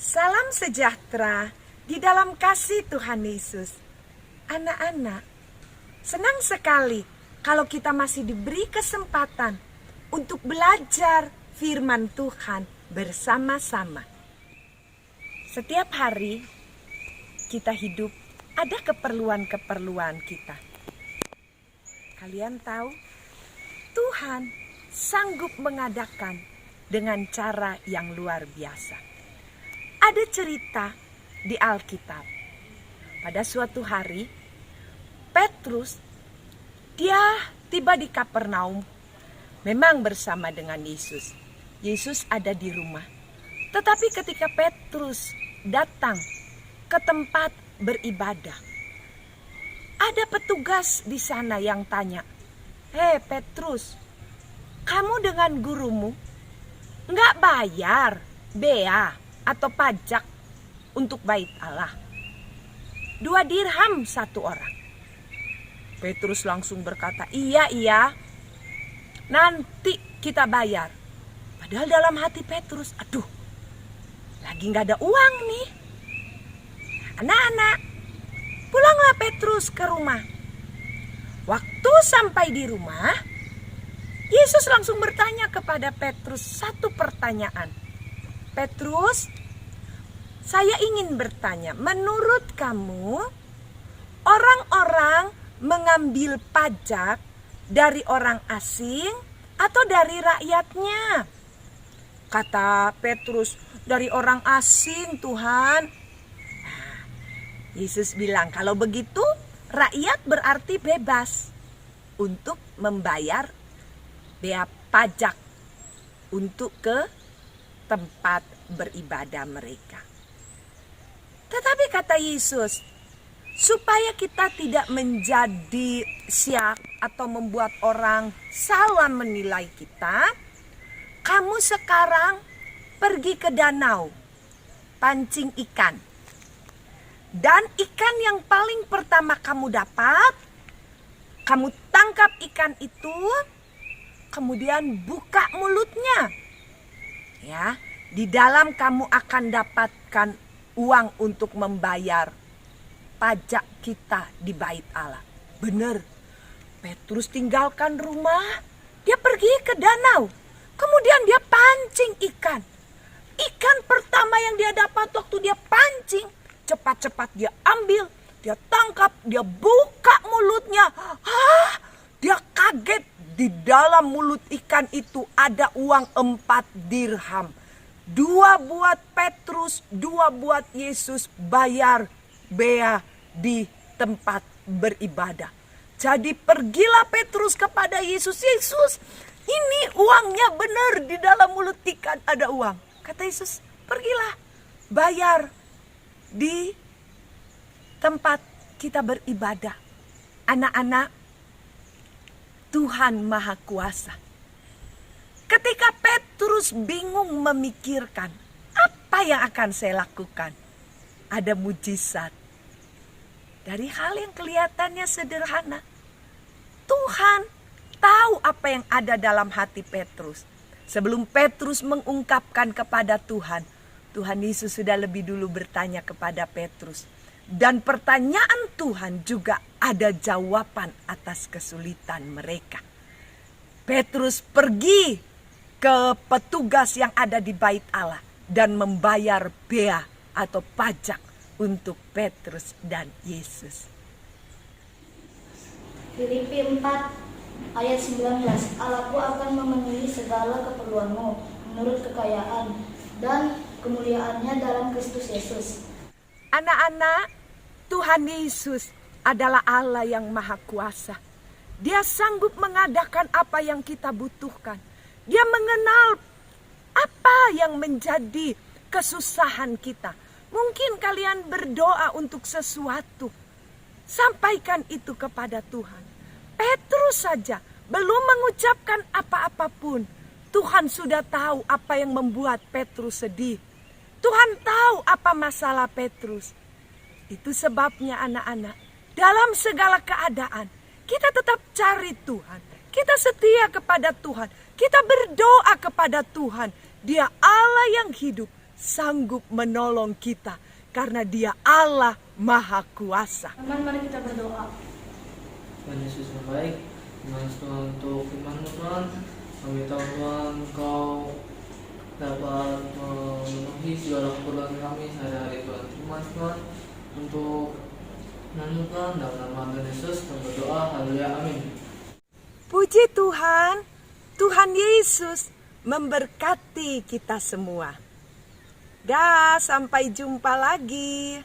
Salam sejahtera di dalam kasih Tuhan Yesus. Anak-anak, senang sekali kalau kita masih diberi kesempatan untuk belajar firman Tuhan bersama-sama. Setiap hari kita hidup, ada keperluan-keperluan kita. Kalian tahu, Tuhan sanggup mengadakan dengan cara yang luar biasa. Ada cerita di Alkitab. Pada suatu hari, Petrus, dia tiba di Kapernaum, memang bersama dengan Yesus. Yesus ada di rumah. Tetapi ketika Petrus datang ke tempat beribadah, ada petugas di sana yang tanya, "Hei Petrus, kamu dengan gurumu nggak bayar bea atau pajak untuk bait Allah? 2 dirham satu orang." Petrus langsung berkata, iya, nanti kita bayar. Padahal dalam hati Petrus, aduh, lagi gak ada uang nih. Anak-anak, pulanglah Petrus ke rumah. Waktu sampai di rumah, Yesus langsung bertanya kepada Petrus satu pertanyaan. "Petrus, saya ingin bertanya, menurut kamu orang-orang mengambil pajak dari orang asing atau dari rakyatnya?" Kata Petrus, "Dari orang asing, Tuhan." Nah, Yesus bilang, kalau begitu rakyat berarti bebas untuk membayar bea pajak untuk ke tempat beribadah mereka. Tetapi kata Yesus, supaya kita tidak menjadi siak atau membuat orang salah menilai kita, kamu sekarang pergi ke danau, pancing ikan. Dan ikan yang paling pertama kamu dapat, kamu tangkap ikan itu, kemudian buka mulutnya. Ya, di dalam kamu akan dapatkan uang untuk membayar pajak kita di bait Allah. Benar, Petrus tinggalkan rumah, dia pergi ke danau, kemudian dia pancing ikan. Ikan pertama yang dia dapat waktu dia pancing, cepat-cepat dia ambil, dia tangkap, dia buka mulutnya. Dia kaget, di dalam mulut ikan itu ada uang 4 dirham. 2 buat Petrus, 2 buat Yesus bayar bea di tempat beribadah. Jadi pergilah Petrus kepada Yesus. "Yesus, ini uangnya benar, di dalam mulut ikan ada uang." Kata Yesus, "Pergilah, bayar di tempat kita beribadah." Anak-anak, Tuhan Maha Kuasa. Ketika Petrus bingung memikirkan, apa yang akan saya lakukan? Ada mujizat. Dari hal yang kelihatannya sederhana, Tuhan tahu apa yang ada dalam hati Petrus. Sebelum Petrus mengungkapkan kepada Tuhan, Tuhan Yesus sudah lebih dulu bertanya kepada Petrus. Dan pertanyaan Tuhan juga ada jawaban atas kesulitan mereka. Petrus pergi ke petugas yang ada di bait Allah dan membayar bea atau pajak untuk Petrus dan Yesus. Filipi 4 ayat 19. "Allahku akan memenuhi segala keperluanmu menurut kekayaan dan kemuliaannya dalam Kristus Yesus." Anak-anak, Tuhan Yesus adalah Allah yang Maha Kuasa. Dia sanggup mengadakan apa yang kita butuhkan. Dia mengenal apa yang menjadi kesusahan kita. Mungkin kalian berdoa untuk sesuatu, sampaikan itu kepada Tuhan. Petrus saja belum mengucapkan apa-apapun, Tuhan sudah tahu apa yang membuat Petrus sedih. Tuhan tahu apa masalah Petrus. Itu sebabnya anak-anak, dalam segala keadaan, kita tetap cari Tuhan. Kita setia kepada Tuhan. Kita berdoa kepada Tuhan. Dia Allah yang hidup. sanggup menolong kita karena Dia Allah Maha Kuasa. Teman, mari kita berdoa. Tuhan Yesus yang baik, terima kasih Tuhan untuk firman-Mu Tuhan. Kami tahu Tuhan Engkau dapat memenuhi segala keperluan kami sehari-hari Tuhan. Terima kasih Tuhan untuk firman-Mu Tuhan, dalam nama Tuhan Yesus kami berdoa, haleluya, amin. Puji Tuhan, Tuhan Yesus memberkati kita semua. Dah, sampai jumpa lagi.